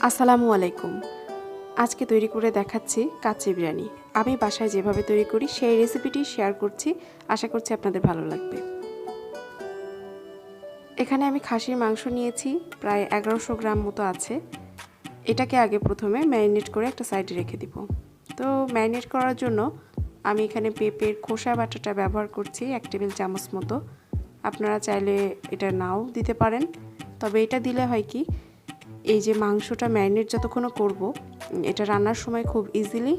আসসালামু আলাইকুম। আজকে তৈরি করে দেখাচ্ছি কাচ্চি বিরিয়ানি। আমি বাসায় যেভাবে তৈরি করি সেই রেসিপিটি শেয়ার করছি। আশা করছি আপনাদের ভালো লাগবে। এখানে আমি খাসির মাংস নিয়েছি, প্রায় 1100 গ্রাম মতো আছে। এটাকে আগে প্রথমে ম্যারিনেট করে একটা সাইডে রেখে দিব। তো ম্যারিনেট করার জন্য আমি এখানে পেঁপের খোসা বাটাটা ব্যবহার করছি 1 টেবিল চামচ মতো। আপনারা চাইলে এটা নাও দিতে পারেন, তবে এটা দিলে হয় কি, এই যে মাংসটা ম্যারিনেট যতক্ষণ করব, এটা রান্নার সময় খুব ইজিলি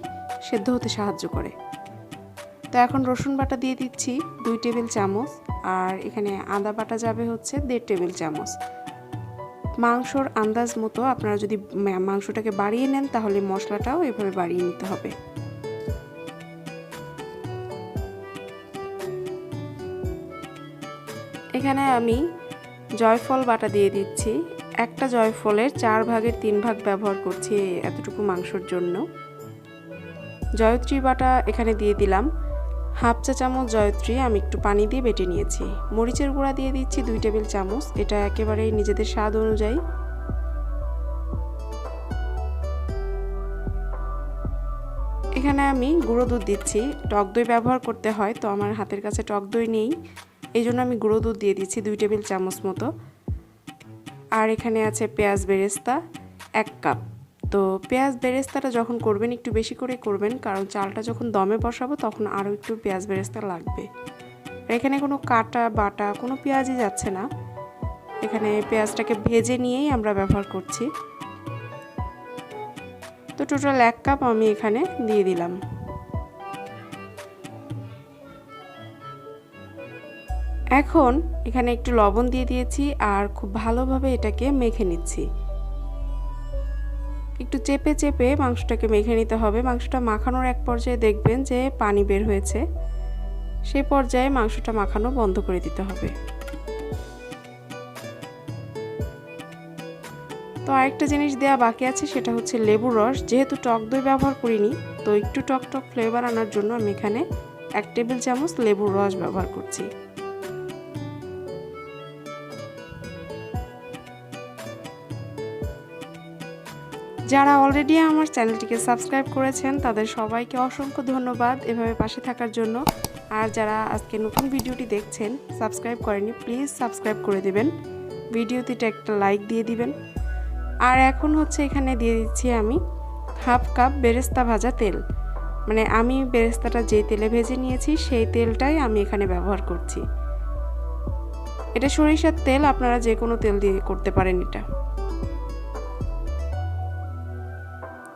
সেদ্ধ হতে সাহায্য করে। তো এখন রসুন বাটা দিয়ে দিচ্ছি 2 টেবিল চামচ, আর এখানে আদা বাটা যাবে হচ্ছে 1.5 টেবিল চামচ। মাংসর আন্দাজ মতো আপনারা যদি মাংসটাকে বাড়িয়ে নেন তাহলে মশলাটাও এভাবে বাড়িয়ে নিতে হবে। এখানে আমি জয়ফল বাটা দিয়ে দিচ্ছি। একটা জয়ফলের 4 ভাগের 3 ভাগ ব্যবহার করছি এতটুকু মাংসর জন্য। জয়ত্রী বাটা এখানে দিয়ে দিলাম 1/2 চা চামচ জয়ত্রী আমি একটু পানি দিয়ে বেটে নিয়েছি। মরিচের গুঁড়া দিয়ে দিচ্ছি 2 টেবিল চামচ, এটা একেবারেই নিজেদের স্বাদ অনুযায়ী। এখানে আমি গুঁড়ো দুধ দিচ্ছি। টক দই ব্যবহার করতে হয়, তো আমার হাতের কাছে টক দই নেই, এই জন্য আমি গুঁড়ো দুধ দিয়ে দিচ্ছি 2 টেবিল চামচ মতো। আর এখানে আছে পেঁয়াজ বেরেস্তা 1 কাপ। তো পেঁয়াজ বেরেস্তাটা যখন করবেন একটু বেশি করে করবেন, কারণ চালটা যখন দমে বসাবো তখন আরও একটু পেঁয়াজ বেরেস্তা লাগবে। আর এখানে কোনো কাটা বাটা কোনো পেঁয়াজই যাচ্ছে না, এখানে পেঁয়াজটাকে ভেজে নিয়েই আমরা ব্যবহার করছি। তো টোটাল 1 কাপ আমি এখানে দিয়ে দিলাম। এখন এখানে একটু লবণ দিয়ে দিয়েছি আর খুব ভালোভাবে এটাকে মেখে নিচ্ছি। একটু চেপে চেপে মাংসটাকে মেখে নিতে হবে। মাংসটা মাখানোর এক পর্যায়ে দেখবেন যে পানি বের হয়েছে, সেই পর্যায়ে মাংসটা মাখানো বন্ধ করে দিতে হবে। তো আরেকটা জিনিস দেওয়া বাকি আছে, সেটা হচ্ছে লেবুর রস। যেহেতু টক দই ব্যবহার করিনি, তো একটু টক টক ফ্লেভার আনার জন্য আমি এখানে 1 টেবিল চামচ লেবুর রস ব্যবহার করছি। যারা অলরেডি আমার চ্যানেলটিকে সাবস্ক্রাইব করেছেন তাদের সবাইকে অসংখ্য ধন্যবাদ এভাবে পাশে থাকার জন্য। আর যারা আজকে নতুন ভিডিওটি দেখছেন সাবস্ক্রাইব করেনি, প্লিজ সাবস্ক্রাইব করে দিবেন, ভিডিওটিতে একটা লাইক দিয়ে দিবেন। আর এখন হচ্ছে এখানে দিয়ে দিচ্ছি আমি 1/2 কাপ বেরেস্তা ভাজা তেল। মানে আমি বেরেস্তাটা যে তেলে ভেজে নিয়েছি সেই তেলটাই আমি এখানে ব্যবহার করছি। এটা সরিষার তেল, আপনারা যে কোনো তেল দিয়ে করতে পারেন এটা।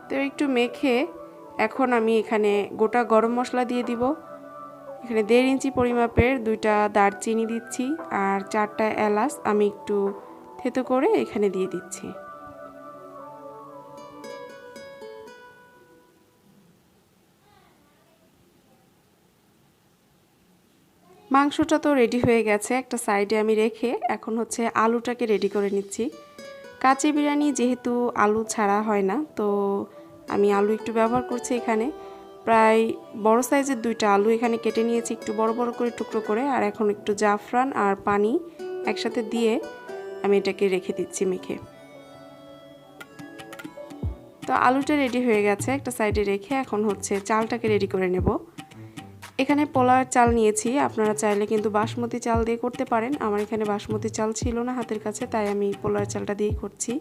তো একটু মেখে এখন আমি এখানে গোটা গরম মশলা দিয়ে দিব। এখানে 1.5 ইঞ্চি পরিমাপের 2টা দারচিনি দিচ্ছি, আর 4টা এলাচ আমি একটু থেতো করে এখানে দিয়ে দিচ্ছি। মাংসটা তো রেডি হয়ে গেছে, একটা সাইডে আমি রেখে এখন হচ্ছে আলুটাকে রেডি করে নিচ্ছি। কাচ্চি বিরিয়ানি যেহেতু আলু ছাড়া হয় না, তো আমি আলু একটু ব্যবহার করছি। এখানে প্রায় বড় সাইজের 2টা আলু এখানে কেটে নিয়েছি একটু বড় বড় করে টুকরো করে, আর এখন একটু জাফরান আর পানি একসাথে দিয়ে আমি এটাকে রেখে দিচ্ছি মেখে। তো আলুটা রেডি হয়ে গেছে, একটা সাইডে রেখে এখন হচ্ছে চালটাকে রেডি করে নেব। এখানে পোলাওয়ের চাল নিয়েছি, আপনারা চাইলে কিন্তু বাসমতি চাল দিয়ে করতে পারেন। আমার এখানে বাসমতি চাল ছিল না হাতের কাছে, তাই আমি পোলাওয়ের চালটা দিয়েই করছি।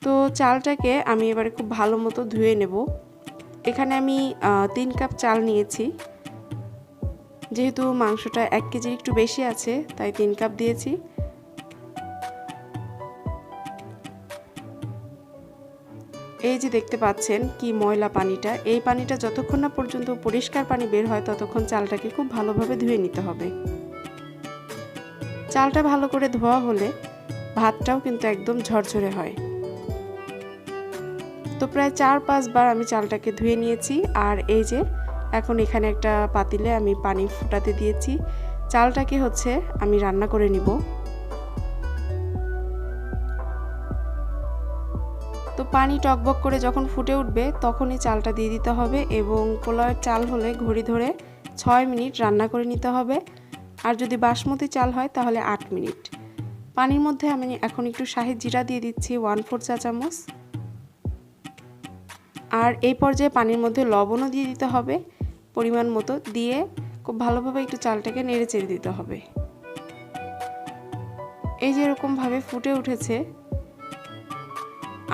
তো চালটাকে আমি এবারে খুব ভালো মতো ধুয়ে নেব। এখানে আমি 3 কাপ চাল নিয়েছি, যেহেতু মাংসটা 1 কেজির একটু বেশি আছে তাই 3 কাপ দিয়েছি। এই যে দেখতে পাচ্ছেন কি ময়লা পানিটা, এই পানিটা যতক্ষণ না পর্যন্ত পরিষ্কার পানি বের হয় ততক্ষণ চালটাকে খুব ভালোভাবে ধুয়ে নিতে হবে। চালটা ভালো করে ধোয়া হলে ভাতটাও কিন্তু একদম ঝরঝরে হয়। তো প্রায় 4-5 বার আমি চালটাকে ধুয়ে নিয়েছি। আর এই যে এখন এখানে একটা পাতিলে আমি পানি ফুটাতে দিয়েছি, চালটাকে হচ্ছে আমি রান্না করে নিব। তো পানি টকবক করে যখন ফুটে উঠবে তখনই চালটা দিয়ে দিতে হবে, এবং পোলাওয়ের চাল হলে ঘড়ি ধরে 6 মিনিট রান্না করে নিতে হবে, আর যদি বাসমতি চাল হয় তাহলে 8 মিনিট। পানির মধ্যে আমি এখন একটু শাহি জিরা দিয়ে দিচ্ছি 1/4 চা চামচ। আর এই পর্যায়ে পানির মধ্যে লবণও দিয়ে দিতে হবে পরিমাণ মতো, দিয়ে খুব ভালোভাবে একটু চালটাকে নেড়ে চেড়ে দিতে হবে। এই যে এরকমভাবে ফুটে উঠেছে,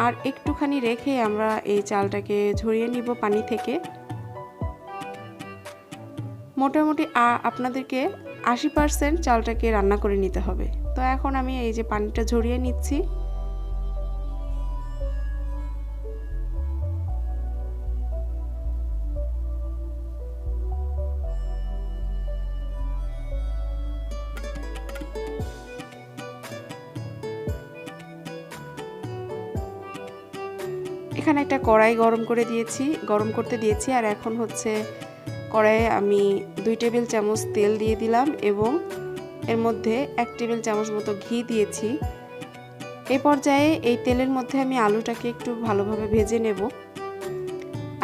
আর একটুখানি রেখে আমরা এই চালটাকে ঝরিয়ে নিব পানি থেকে। মোটামুটি আপনাদেরকে 80% চালটাকে রান্না করে নিতে হবে। তো এখন আমি এই যে পানিটা ঝরিয়ে নিচ্ছি। এখানে একটা কড়াই গরম করতে দিয়েছি, আর এখন হচ্ছে কড়াইয়ে আমি 2 টেবিল চামচ তেল দিয়ে দিলাম এবং এর মধ্যে 1 টেবিল চামচ মতো ঘি দিয়েছি। এই পর্যায়ে এই তেলের মধ্যে আমি আলুটাকে একটু ভালোভাবে ভেজে নেব।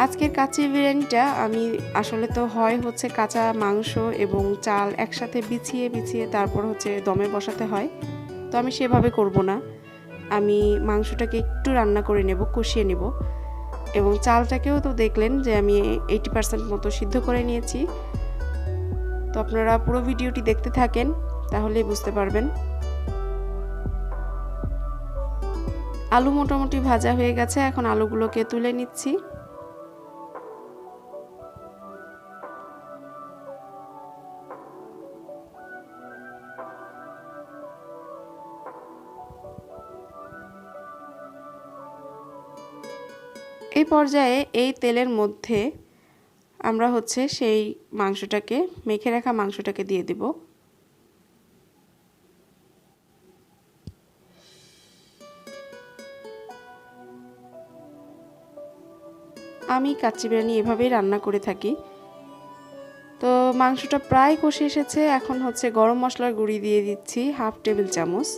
আজকের কাচ্চি বিরিয়ানিটা আমি আসলে তো হচ্ছে কাঁচা মাংস এবং চাল একসাথে বিছিয়ে তারপর হচ্ছে দমে বসাতে হয়, তো আমি সেভাবে করব না। আমি মাংসটাকে একটু রান্না করে নেব, কষিয়ে নেব। এবং চালটাকেও তো দেখলেন যে আমি 80% মতো সিদ্ধ করে নিয়েছি। তো আপনারা পুরো ভিডিওটি দেখতে থাকেন, তাহলেই বুঝতে পারবেন। আলু মোটামুটি ভাজা হয়ে গেছে, এখন আলুগুলোকে তুলে নিচ্ছি। এই পর্যায়ে এই তেলের মধ্যে আমরা হচ্ছে সেই মাংসটাকে, মেখে রাখা মাংসটাকে দিয়ে দিব। আমি কাচ্চি বিরিয়ানি এভাবেই রান্না করে থাকি। তো মাংসটা প্রায় কষে এসেছে, এখন হচ্ছে গরম মশলার গুঁড়ি দিয়ে দিচ্ছি 1/2 টেবিল চামচ।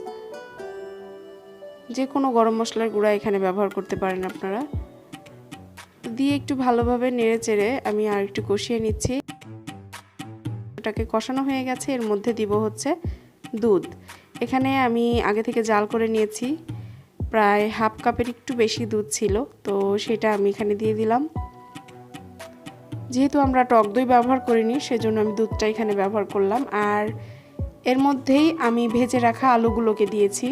যে কোনো গরম মশলার গুঁড়া এখানে ব্যবহার করতে পারেন আপনারা। দিয়ে একটু ভালোভাবে নেড়ে চেড়ে আমি আর একটু কষিয়ে নিচ্ছি। ওটাকে কষানো হয়ে গেছে, এর মধ্যে দিব হচ্ছে দুধ। এখানে আমি আগে থেকে জাল করে নিয়েছি, প্রায় 1/2 কাপের একটু বেশি দুধ ছিল, তো সেটা আমি এখানে দিয়ে দিলাম। যেহেতু আমরা টক দই ব্যবহার করিনি, সেজন্য আমি দুধটা এখানে ব্যবহার করলাম। আর এর মধ্যেই আমি ভেজে রাখা আলুগুলোকে দিয়েছি।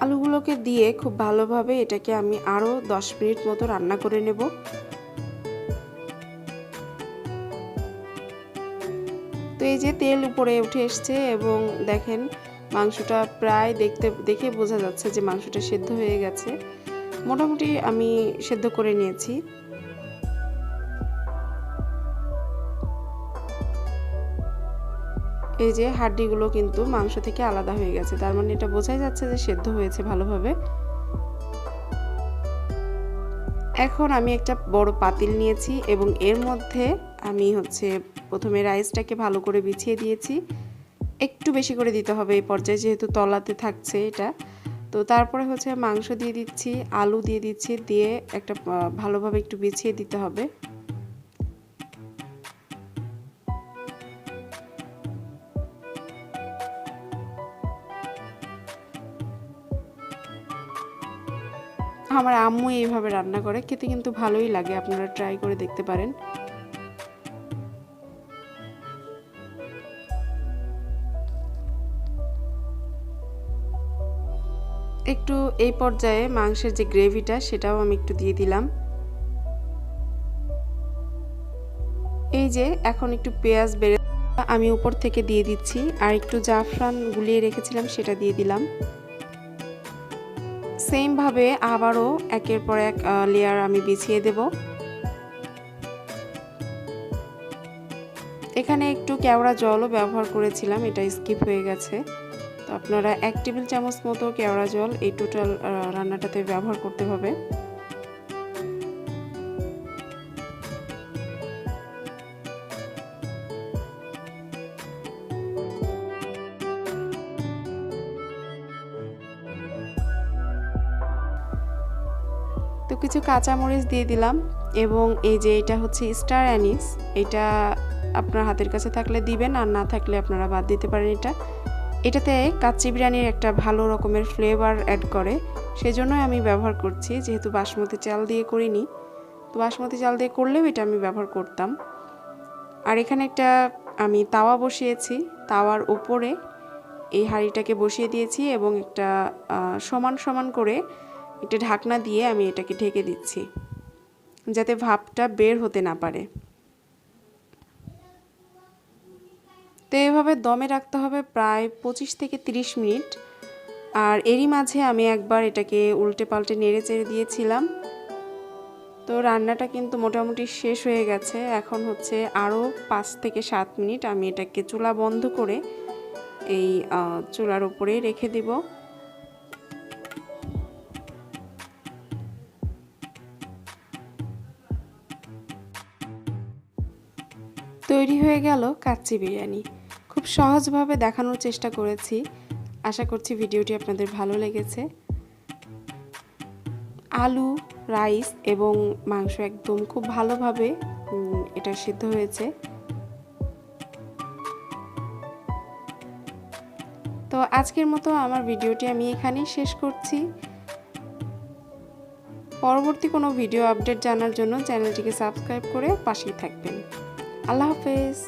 আলুগুলোকে দিয়ে খুব ভালোভাবে এটাকে আমি আরও 10 মিনিট মতো রান্না করে নেব। তো এই যে তেল উপরে উঠে এসছে এবং দেখেন মাংসটা প্রায় দেখে বোঝা যাচ্ছে যে মাংসটা সেদ্ধ হয়ে গেছে। মোটামুটি আমি সেদ্ধ করে নিয়েছি। এই যে হাড্ডিগুলো কিন্তু মাংস থেকে আলাদা হয়ে গেছে, তার মানে এটা বোঝাই যাচ্ছে যে সেদ্ধ হয়েছে ভালোভাবে। এখন আমি একটা বড় পাতিল নিয়েছি এবং এর মধ্যে আমি হচ্ছে প্রথমে রাইসটাকে ভালো করে বিছিয়ে দিয়েছি। একটু বেশি করে দিতে হবে এই পর্যায়ে, যেহেতু তলাতে থাকছে এটা। তো তারপরে হচ্ছে মাংস দিয়ে দিচ্ছি, আলু দিয়ে দিচ্ছি, দিয়ে একটা ভালোভাবে একটু বিছিয়ে দিতে হবে। আমার আম্মু এইভাবে রান্না করে, খেতে কিন্তু ভালোই লাগে, আপনারা ট্রাই করে দেখতে পারেন। একটু এই পর্যায়ে মাংসের যে গ্রেভিটা সেটাও আমি একটু দিয়ে দিলাম। এই যে এখন একটু পেঁয়াজ বেড়ে আমি উপর থেকে দিয়ে দিচ্ছি, আর একটু জাফরান গুলিয়ে রেখেছিলাম সেটা দিয়ে দিলাম। সেম ভাবে আবারও একের পর এক লেয়ার আমি বিছিয়ে দেব। এখানে একটু কেওড়া জলও ব্যবহার করেছিলাম, এটা স্কিপ হয়ে গেছে। তো আপনারা 1 টেবিল চামচ মতো কেওড়া জল এই টোটাল রান্নাটাতে ব্যবহার করতে হবে। তো কিছু কাঁচামরিচ দিয়ে দিলাম এবং এই যে এটা হচ্ছে স্টার অ্যানিস, এটা আপনার হাতের কাছে থাকলে দিবেন, আর না থাকলে আপনারা বাদ দিতে পারেন। এটাতে কাচ্চি বিরিয়ানির একটা ভালো রকমের ফ্লেভার অ্যাড করে, সেজন্যই আমি ব্যবহার করছি। যেহেতু বাসমতি চাল দিয়ে করিনি, তো বাসমতি চাল দিয়ে করলেও এটা আমি ব্যবহার করতাম। আর এখানে একটা আমি তাওয়া বসিয়েছি, তাওয়ার উপরে এই হাঁড়িটাকে বসিয়ে দিয়েছি এবং একটা সমান সমান করে একটা ঢাকনা দিয়ে আমি এটাকে ঢেকে দিচ্ছি, যাতে ভাপটা বের হতে না পারে। তো এভাবে দমে রাখতে হবে প্রায় 25 থেকে 30 মিনিট। আর এরই মাঝে আমি একবার এটাকে উল্টে পাল্টে নেড়ে চেড়ে দিয়েছিলাম। তো রান্নাটা কিন্তু মোটামুটি শেষ হয়ে গেছে। এখন হচ্ছে আরও 5 থেকে 7 মিনিট আমি এটাকে চুলা বন্ধ করে এই চুলার উপরেই রেখে দিব। তৈরি হয়ে গেল কাচ্চি বিরিয়ানি। খুব সহজভাবে দেখানোর চেষ্টা করেছি। আশা করছি ভিডিওটি আপনাদের ভালো লেগেছে। আলু, রাইস এবং মাংস একদম খুব ভালোভাবে এটা সিদ্ধ হয়েছে। তো আজকের মতো আমার ভিডিওটি আমি এখানেই শেষ করছি। পরবর্তী কোনো ভিডিও আপডেট জানার জন্য চ্যানেলটিকে সাবস্ক্রাইব করে পাশেই থাকবেন। আল্লাহ হাফেজ।